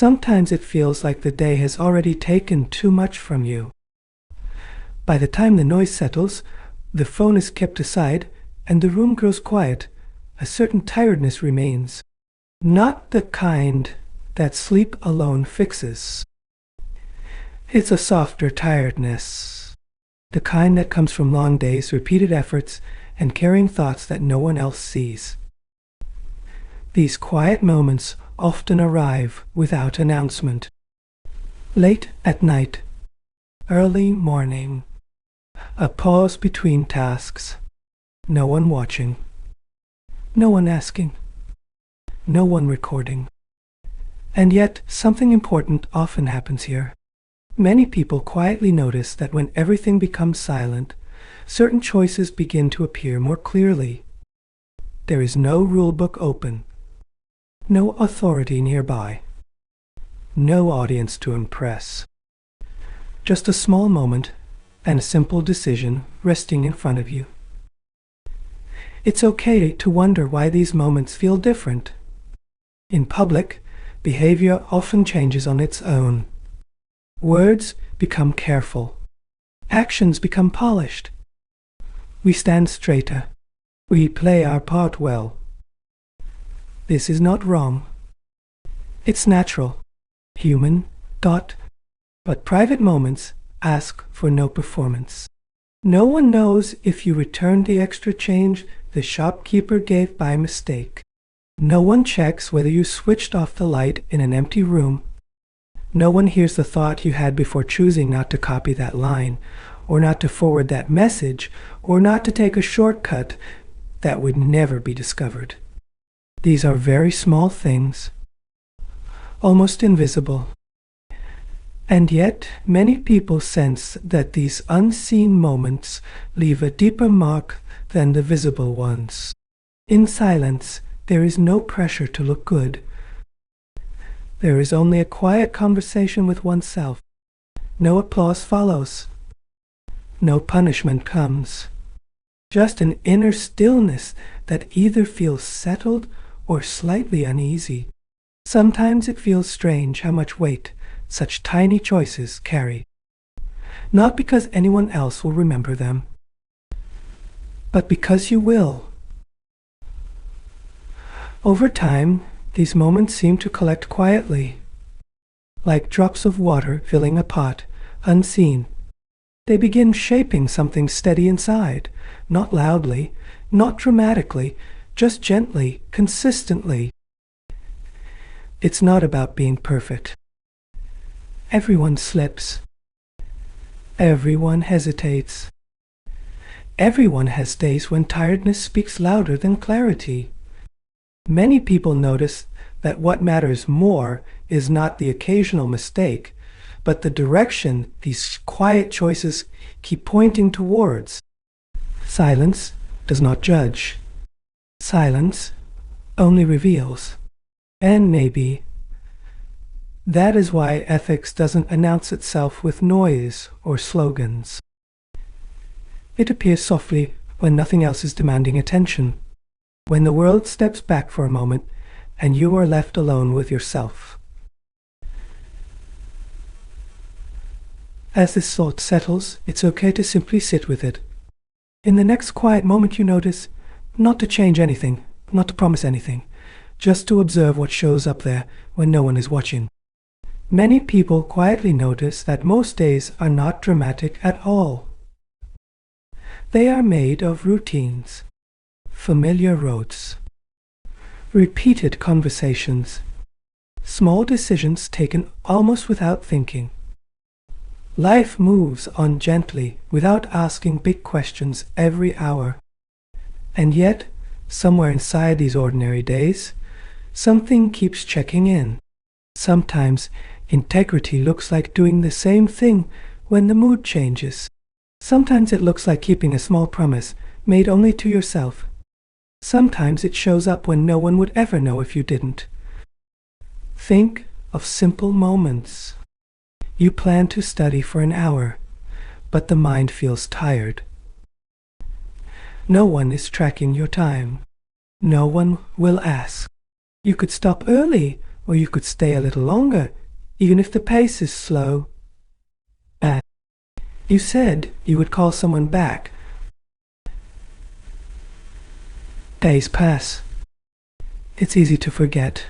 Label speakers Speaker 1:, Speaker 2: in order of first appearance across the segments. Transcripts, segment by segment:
Speaker 1: Sometimes it feels like the day has already taken too much from you. By the time the noise settles, the phone is kept aside, and the room grows quiet, a certain tiredness remains. Not the kind that sleep alone fixes. It's a softer tiredness. The kind that comes from long days, repeated efforts, and carrying thoughts that no one else sees. These quiet moments often arrive without announcement. Late at night, early morning, a pause between tasks, no one watching, no one asking, no one recording. And yet, something important often happens here. Many people quietly notice that when everything becomes silent, certain choices begin to appear more clearly. There is no rule book open, no authority nearby, no audience to impress. Just a small moment and a simple decision resting in front of you. It's okay to wonder why these moments feel different. In public, behavior often changes on its own. Words become careful. Actions become polished. We stand straighter. We play our part well. This is not wrong. It's natural, human, but private moments ask for no performance. No one knows if you returned the extra change the shopkeeper gave by mistake. No one checks whether you switched off the light in an empty room. No one hears the thought you had before choosing not to copy that line, or not to forward that message, or not to take a shortcut that would never be discovered. These are very small things, almost invisible. And yet, many people sense that these unseen moments leave a deeper mark than the visible ones. In silence, there is no pressure to look good. There is only a quiet conversation with oneself. No applause follows. No punishment comes. Just an inner stillness that either feels settled or slightly uneasy. Sometimes it feels strange how much weight such tiny choices carry. Not because anyone else will remember them, but because you will. Over time, these moments seem to collect quietly, like drops of water filling a pot, unseen. They begin shaping something steady inside, not loudly, not dramatically, just gently, consistently. It's not about being perfect. Everyone slips. Everyone hesitates. Everyone has days when tiredness speaks louder than clarity. Many people notice that what matters more is not the occasional mistake, but the direction these quiet choices keep pointing towards. Silence does not judge. Silence only reveals. And maybe that is why ethics doesn't announce itself with noise or slogans. It appears softly when nothing else is demanding attention, when the world steps back for a moment and you are left alone with yourself. As this thought settles, it's okay to simply sit with it. In the next quiet moment you notice, not to change anything, not to promise anything, just to observe what shows up there when no one is watching. Many people quietly notice that most days are not dramatic at all. They are made of routines, familiar roads, repeated conversations, small decisions taken almost without thinking. Life moves on gently without asking big questions every hour. And yet, somewhere inside these ordinary days, something keeps checking in. Sometimes integrity looks like doing the same thing when the mood changes. Sometimes it looks like keeping a small promise made only to yourself. Sometimes it shows up when no one would ever know if you didn't. Think of simple moments. You plan to study for an hour, but the mind feels tired. No one is tracking your time. No one will ask. You could stop early or you could stay a little longer, even if the pace is slow. You said you would call someone back. Days pass. It's easy to forget.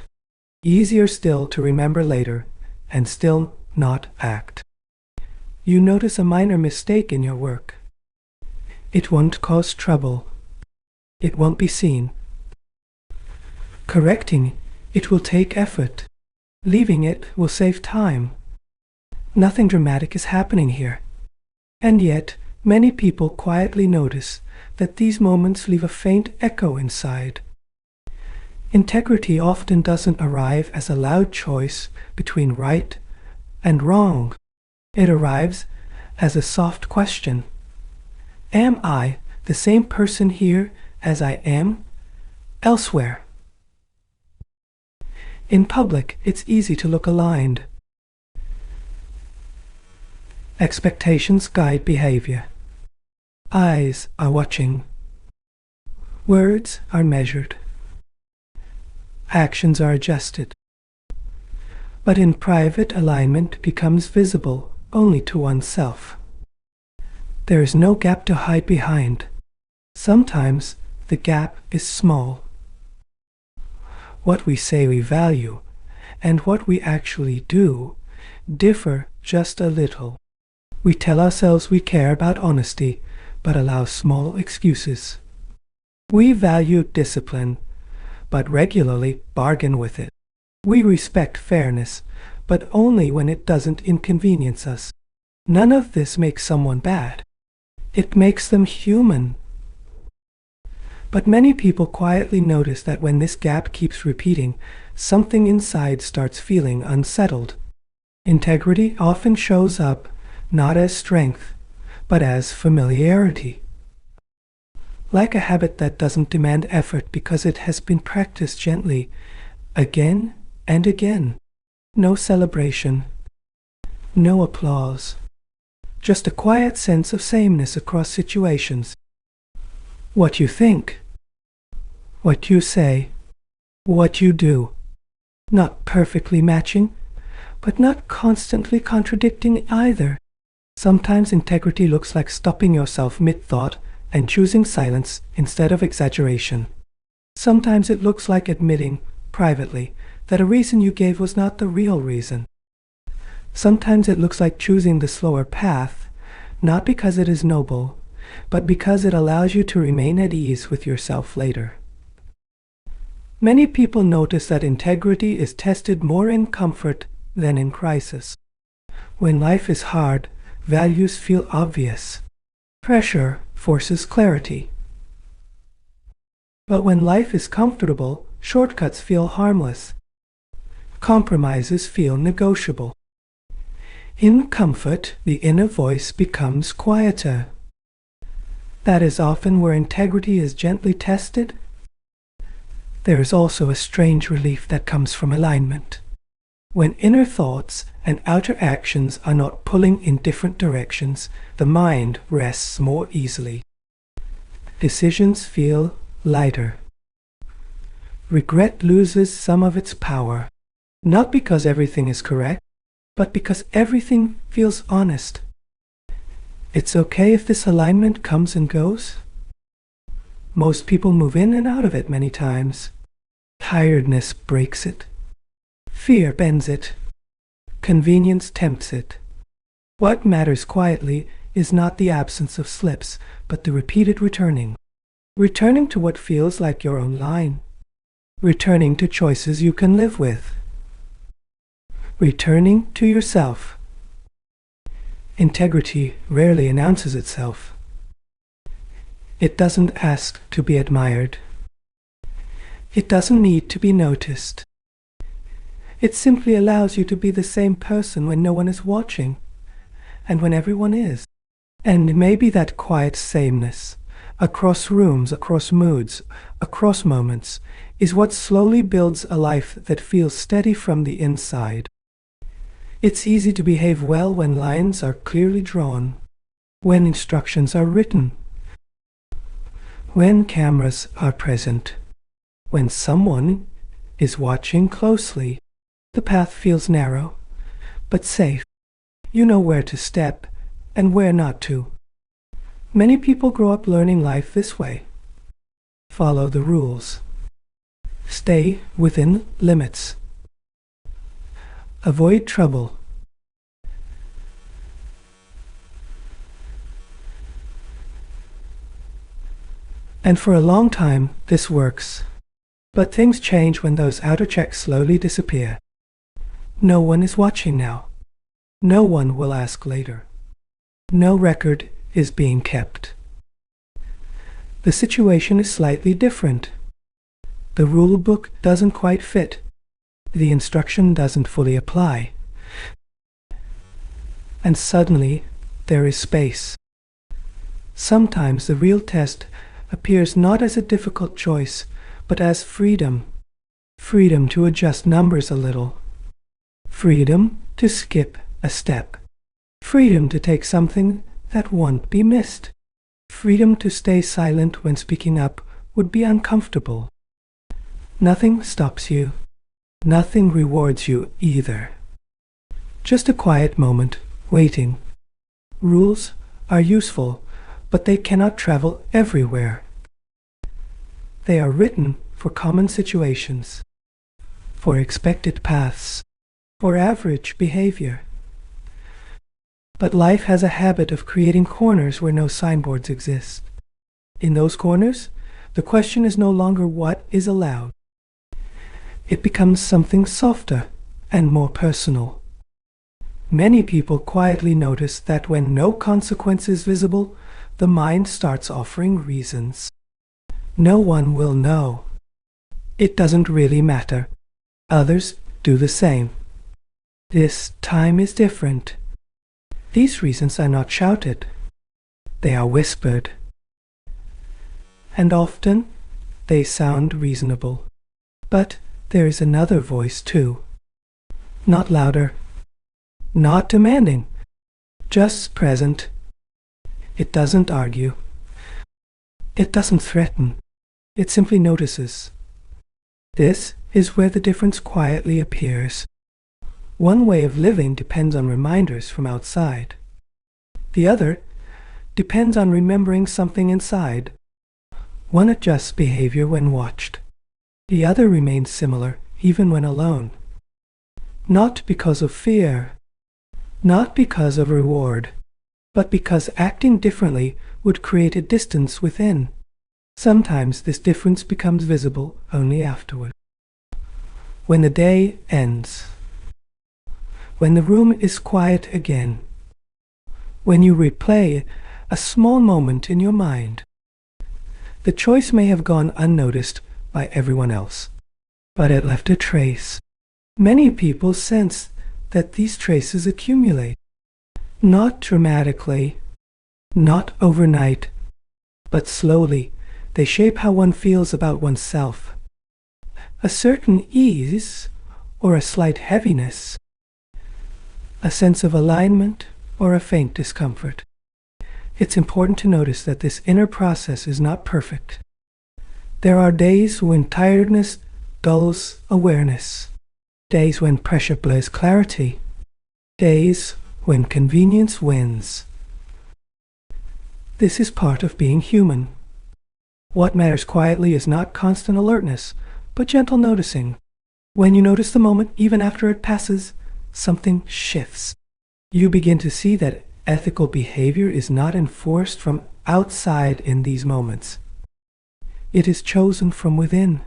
Speaker 1: Easier still to remember later, and still not act. You notice a minor mistake in your work. It won't cause trouble. It won't be seen. Correcting it will take effort. Leaving it will save time. Nothing dramatic is happening here. And yet, many people quietly notice that these moments leave a faint echo inside. Integrity often doesn't arrive as a loud choice between right and wrong. It arrives as a soft question. Am I the same person here as I am elsewhere? In public, it's easy to look aligned. Expectations guide behavior. Eyes are watching. Words are measured. Actions are adjusted. But in private, alignment becomes visible only to oneself. There is no gap to hide behind. Sometimes the gap is small. What we say we value and what we actually do differ just a little. We tell ourselves we care about honesty, but allow small excuses. We value discipline, but regularly bargain with it. We respect fairness, but only when it doesn't inconvenience us. None of this makes someone bad. It makes them human. But many people quietly notice that when this gap keeps repeating, something inside starts feeling unsettled. Integrity often shows up not as strength, but as familiarity. Like a habit that doesn't demand effort because it has been practiced gently, again and again. No celebration, no applause. Just a quiet sense of sameness across situations. What you think, what you say, what you do. Not perfectly matching, but not constantly contradicting either. Sometimes integrity looks like stopping yourself mid-thought and choosing silence instead of exaggeration. Sometimes it looks like admitting, privately, that a reason you gave was not the real reason. Sometimes it looks like choosing the slower path, not because it is noble, but because it allows you to remain at ease with yourself later. Many people notice that integrity is tested more in comfort than in crisis. When life is hard, values feel obvious. Pressure forces clarity. But when life is comfortable, shortcuts feel harmless. Compromises feel negotiable. In comfort, the inner voice becomes quieter. That is often where integrity is gently tested. There is also a strange relief that comes from alignment. When inner thoughts and outer actions are not pulling in different directions, the mind rests more easily. Decisions feel lighter. Regret loses some of its power, not because everything is correct, but because everything feels honest. It's okay if this alignment comes and goes. Most people move in and out of it many times. Tiredness breaks it. Fear bends it. Convenience tempts it. What matters quietly is not the absence of slips, but the repeated returning. Returning to what feels like your own line. Returning to choices you can live with. Returning to yourself. Integrity rarely announces itself. It doesn't ask to be admired. It doesn't need to be noticed. It simply allows you to be the same person when no one is watching, and when everyone is. And maybe that quiet sameness, across rooms, across moods, across moments, is what slowly builds a life that feels steady from the inside. It's easy to behave well when lines are clearly drawn, when instructions are written, when cameras are present, when someone is watching closely. The path feels narrow, but safe. You know where to step and where not to. Many people grow up learning life this way. Follow the rules. Stay within limits. Avoid trouble. And for a long time, this works. But things change when those outer checks slowly disappear. No one is watching now. No one will ask later. No record is being kept. The situation is slightly different. The rule book doesn't quite fit. The instruction doesn't fully apply. And suddenly, there is space. Sometimes the real test appears not as a difficult choice, but as freedom. Freedom to adjust numbers a little. Freedom to skip a step. Freedom to take something that won't be missed. Freedom to stay silent when speaking up would be uncomfortable. Nothing stops you. Nothing rewards you either. Just a quiet moment, waiting. Rules are useful, but they cannot travel everywhere. They are written for common situations, for expected paths, for average behavior. But life has a habit of creating corners where no signboards exist. In those corners, the question is no longer what is allowed. It becomes something softer and more personal. Many people quietly notice that when no consequence is visible, the mind starts offering reasons. No one will know. It doesn't really matter. Others do the same. This time is different. These reasons are not shouted. They are whispered. And often, they sound reasonable. But there is another voice too. Not louder. Not demanding. Just present. It doesn't argue. It doesn't threaten. It simply notices. This is where the difference quietly appears. One way of living depends on reminders from outside. The other depends on remembering something inside. One adjusts behavior when watched. The other remains similar even when alone. Not because of fear, not because of reward, but because acting differently would create a distance within. Sometimes this difference becomes visible only afterward. When the day ends. When the room is quiet again. When you replay a small moment in your mind. The choice may have gone unnoticed by everyone else, but it left a trace. Many people sense that these traces accumulate. Not dramatically, not overnight, but slowly they shape how one feels about oneself. A certain ease or a slight heaviness, a sense of alignment or a faint discomfort. It's important to notice that this inner process is not perfect. There are days when tiredness dulls awareness, days when pressure blurs clarity, days when convenience wins. This is part of being human. What matters quietly is not constant alertness, but gentle noticing. When you notice the moment, even after it passes, something shifts. You begin to see that ethical behavior is not enforced from outside in these moments. It is chosen from within.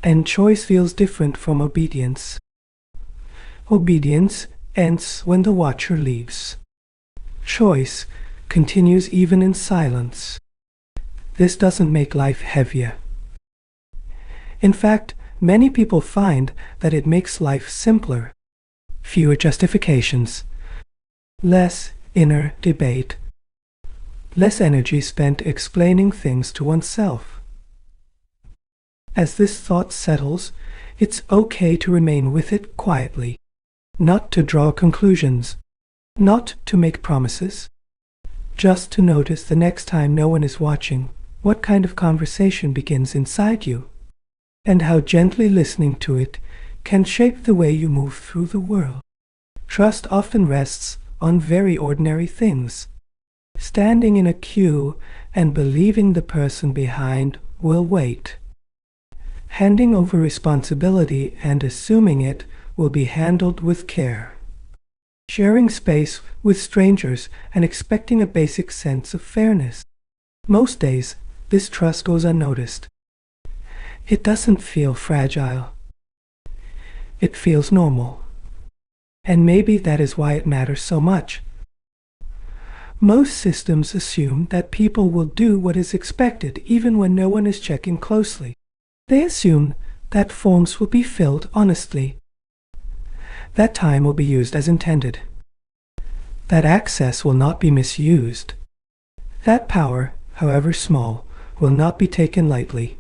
Speaker 1: And choice feels different from obedience. Obedience ends when the watcher leaves. Choice continues even in silence. This doesn't make life heavier. In fact, many people find that it makes life simpler. Fewer justifications, less inner debate, less energy spent explaining things to oneself. As this thought settles, it's okay to remain with it quietly, not to draw conclusions, not to make promises, just to notice the next time no one is watching, what kind of conversation begins inside you, and how gently listening to it can shape the way you move through the world. Trust often rests on very ordinary things. Standing in a queue and believing the person behind will wait. Handing over responsibility and assuming it will be handled with care. Sharing space with strangers and expecting a basic sense of fairness. Most days, this trust goes unnoticed. It doesn't feel fragile. It feels normal. And maybe that is why it matters so much. Most systems assume that people will do what is expected even when no one is checking closely. They assume that forms will be filled honestly. That time will be used as intended. That access will not be misused. That power, however small, will not be taken lightly.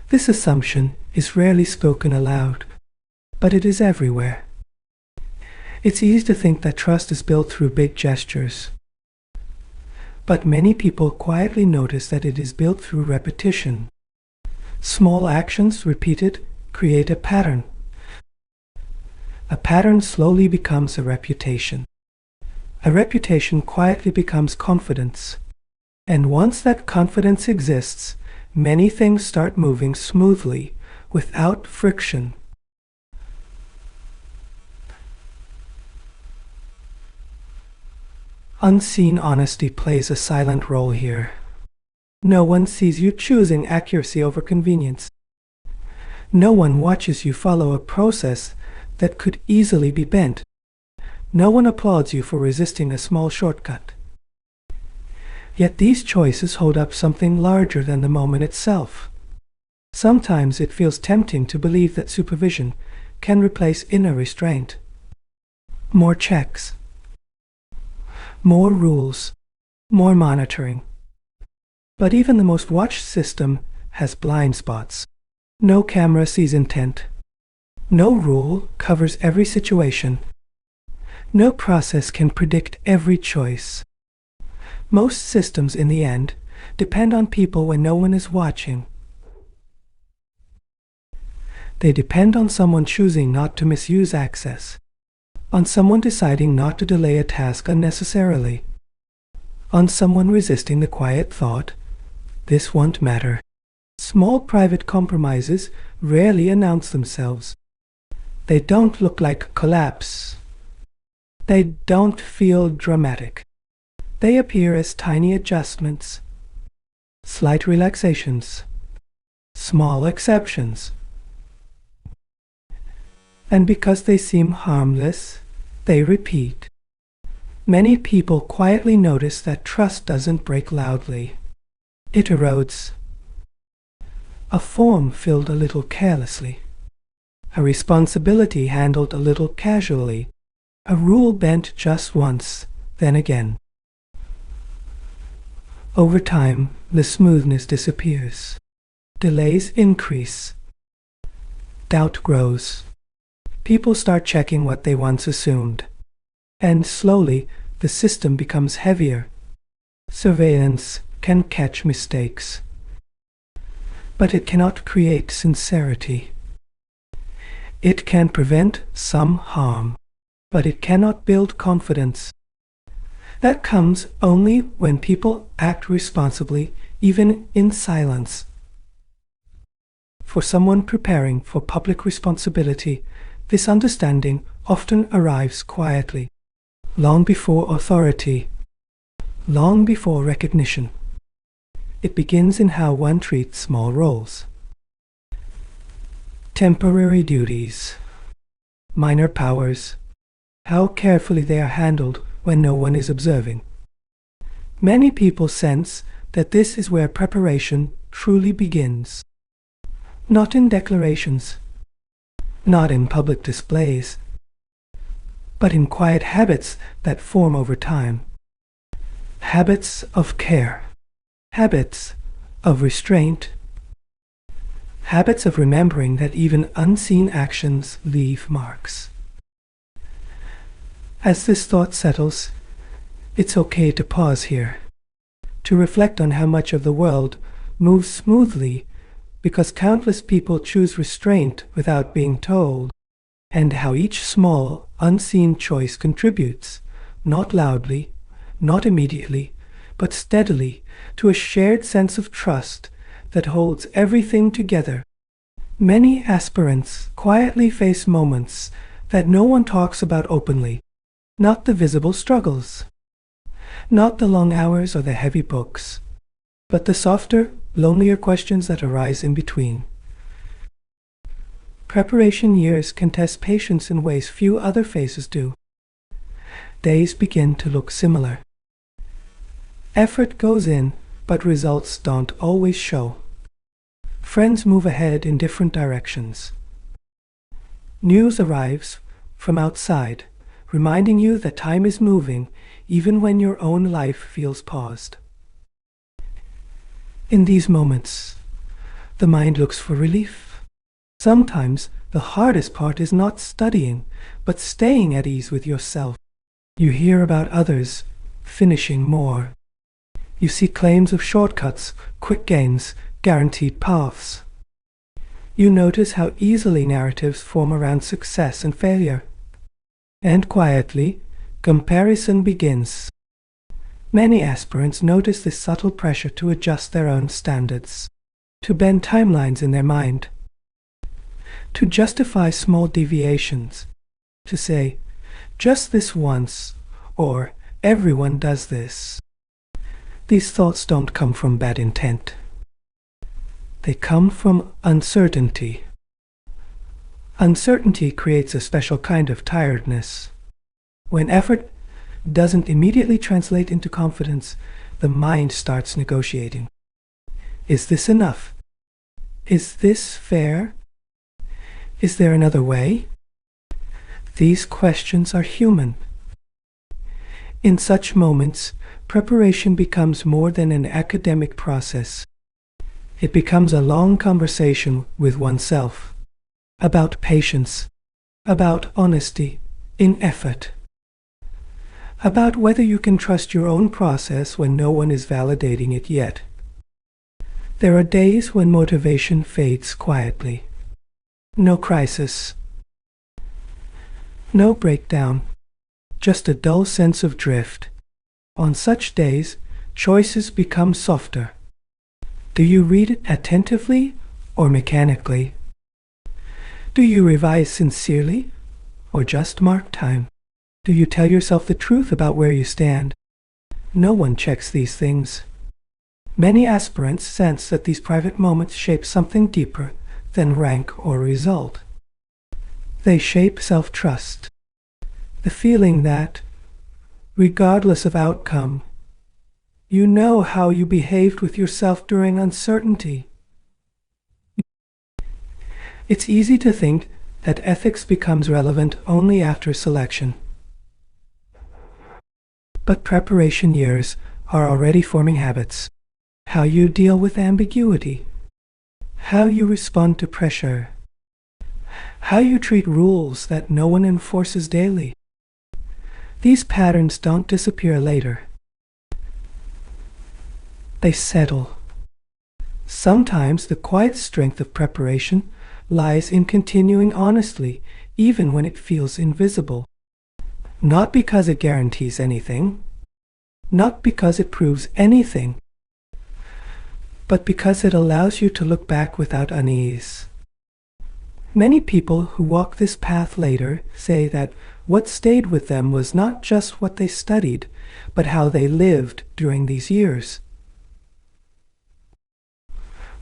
Speaker 1: This assumption is rarely spoken aloud, but it is everywhere. It's easy to think that trust is built through big gestures, but many people quietly notice that it is built through repetition. Small actions repeated create a pattern. A pattern slowly becomes a reputation. A reputation quietly becomes confidence. And once that confidence exists, many things start moving smoothly, without friction. Unseen honesty plays a silent role here. No one sees you choosing accuracy over convenience. No one watches you follow a process that could easily be bent. No one applauds you for resisting a small shortcut. Yet these choices hold up something larger than the moment itself. Sometimes it feels tempting to believe that supervision can replace inner restraint. More checks. More rules, more monitoring. But even the most watched system has blind spots. No camera sees intent. No rule covers every situation. No process can predict every choice. Most systems, in the end, depend on people when no one is watching. They depend on someone choosing not to misuse access. On someone deciding not to delay a task unnecessarily. On someone resisting the quiet thought, this won't matter. Small private compromises rarely announce themselves. They don't look like collapse. They don't feel dramatic. They appear as tiny adjustments, slight relaxations, small exceptions. And because they seem harmless, they repeat. Many people quietly notice that trust doesn't break loudly. It erodes. A form filled a little carelessly. A responsibility handled a little casually. A rule bent just once, then again. Over time, the smoothness disappears. Delays increase. Doubt grows. People start checking what they once assumed. And slowly, the system becomes heavier. Surveillance can catch mistakes. But it cannot create sincerity. It can prevent some harm, but it cannot build confidence. That comes only when people act responsibly, even in silence. For someone preparing for public responsibility, this understanding often arrives quietly, long before authority, long before recognition. It begins in how one treats small roles. Temporary duties, minor powers, how carefully they are handled when no one is observing. Many people sense that this is where preparation truly begins. Not in declarations, not in public displays, but in quiet habits that form over time. Habits of care, habits of restraint, habits of remembering that even unseen actions leave marks. As this thought settles, it's okay to pause here. to reflect on how much of the world moves smoothly because countless people choose restraint without being told, and how each small, unseen choice contributes, not loudly, not immediately, but steadily, to a shared sense of trust that holds everything together. Many aspirants quietly face moments that no one talks about openly, not the visible struggles, not the long hours or the heavy books, but the softer, lonelier questions that arise in between. Preparation years can test patience in ways few other phases do. Days begin to look similar. Effort goes in, but results don't always show. Friends move ahead in different directions. News arrives from outside, reminding you that time is moving even when your own life feels paused. In these moments, the mind looks for relief. Sometimes the hardest part is not studying, but staying at ease with yourself. You hear about others finishing more. You see claims of shortcuts, quick gains, guaranteed paths. You notice how easily narratives form around success and failure. And quietly, comparison begins. Many aspirants notice this subtle pressure to adjust their own standards, to bend timelines in their mind, to justify small deviations, to say, just this once, or everyone does this. These thoughts don't come from bad intent. They come from uncertainty. Uncertainty creates a special kind of tiredness. When effort doesn't immediately translate into confidence, the mind starts negotiating. Is this enough? Is this fair? Is there another way? These questions are human. In such moments, preparation becomes more than an academic process. It becomes a long conversation with oneself, about patience, about honesty in effort, about whether you can trust your own process when no one is validating it yet. There are days when motivation fades quietly. No crisis, no breakdown, just a dull sense of drift. On such days, choices become softer. Do you read it attentively or mechanically? Do you revise sincerely or just mark time? Do you tell yourself the truth about where you stand? No one checks these things. Many aspirants sense that these private moments shape something deeper than rank or result. They shape self-trust, the feeling that, regardless of outcome, you know how you behaved with yourself during uncertainty. It's easy to think that ethics becomes relevant only after selection. But preparation years are already forming habits. How you deal with ambiguity, how you respond to pressure, how you treat rules that no one enforces daily. These patterns don't disappear later. They settle. Sometimes the quiet strength of preparation lies in continuing honestly, even when it feels invisible. Not because it guarantees anything, not because it proves anything, but because it allows you to look back without unease. Many people who walk this path later say that what stayed with them was not just what they studied, but how they lived during these years.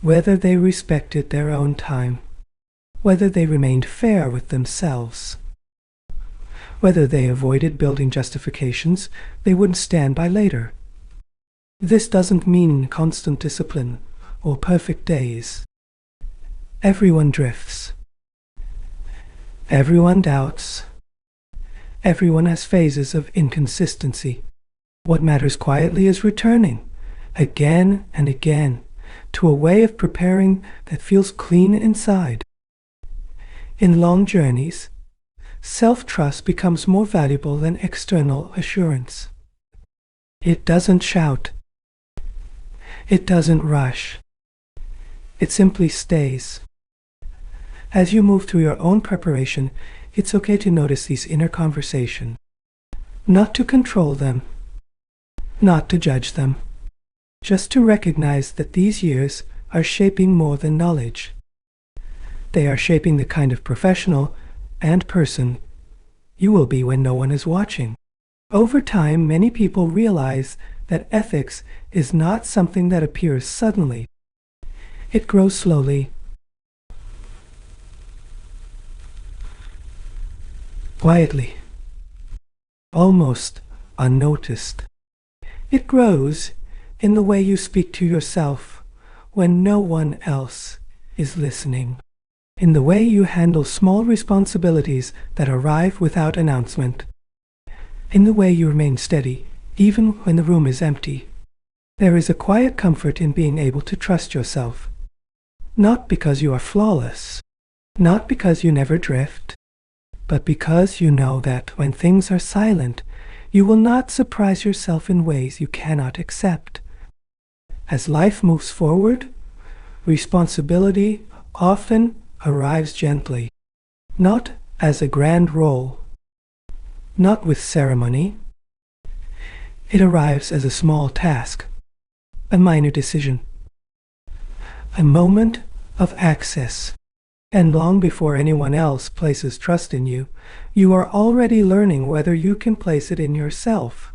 Speaker 1: Whether they respected their own time, whether they remained fair with themselves, whether they avoided building justifications they wouldn't stand by later. This doesn't mean constant discipline or perfect days. Everyone drifts. Everyone doubts. Everyone has phases of inconsistency. What matters quietly is returning, again and again, to a way of preparing that feels clean inside. In long journeys, self-trust becomes more valuable than external assurance. It doesn't shout. It doesn't rush. It simply stays. As you move through your own preparation, it's okay to notice these inner conversations. Not to control them, not to judge them, just to recognize that these years are shaping more than knowledge. They are shaping the kind of professional and person you will be when no one is watching. Over time, many people realize that ethics is not something that appears suddenly. It grows slowly, quietly, almost unnoticed. It grows in the way you speak to yourself when no one else is listening, in the way you handle small responsibilities that arrive without announcement, in the way you remain steady even when the room is empty. There is a quiet comfort in being able to trust yourself, not because you are flawless, not because you never drift, but because you know that when things are silent, you will not surprise yourself in ways you cannot accept. As life moves forward, responsibility often arrives gently, not as a grand role, not with ceremony. It arrives as a small task, a minor decision, a moment of access. And long before anyone else places trust in you, you are already learning whether you can place it in yourself.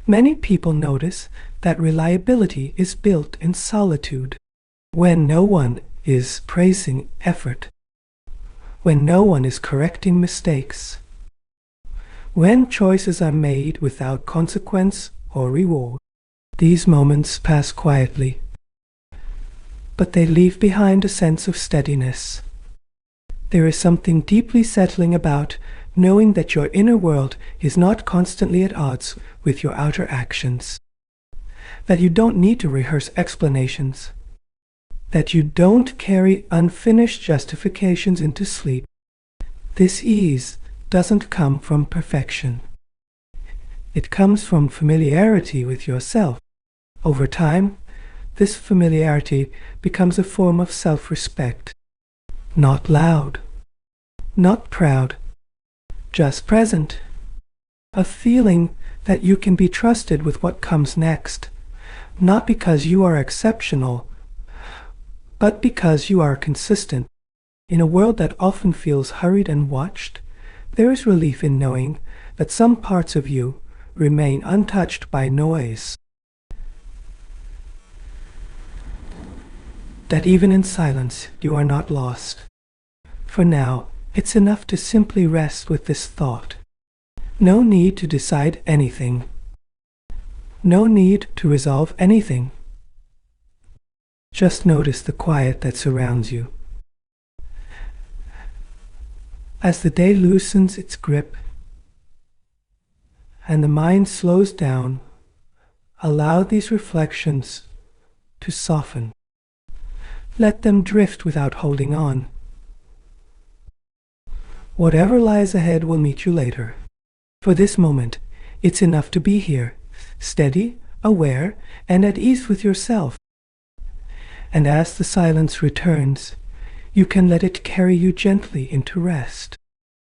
Speaker 1: Many people notice that reliability is built in solitude, when no one is praising effort, when no one is correcting mistakes, when choices are made without consequence or reward. These moments pass quietly, but they leave behind a sense of steadiness. There is something deeply settling about knowing that your inner world is not constantly at odds with your outer actions, that you don't need to rehearse explanations, that you don't carry unfinished justifications into sleep. This ease doesn't come from perfection. It comes from familiarity with yourself. Over time, this familiarity becomes a form of self-respect. Not loud, not proud, just present. A feeling that you can be trusted with what comes next, not because you are exceptional, but because you are consistent. In a world that often feels hurried and watched, there is relief in knowing that some parts of you remain untouched by noise. That even in silence, you are not lost. For now, it's enough to simply rest with this thought. No need to decide anything. No need to resolve anything. Just notice the quiet that surrounds you. As the day loosens its grip and the mind slows down, allow these reflections to soften. Let them drift without holding on. Whatever lies ahead will meet you later. For this moment, it's enough to be here, steady, aware, and at ease with yourself. And as the silence returns, you can let it carry you gently into rest.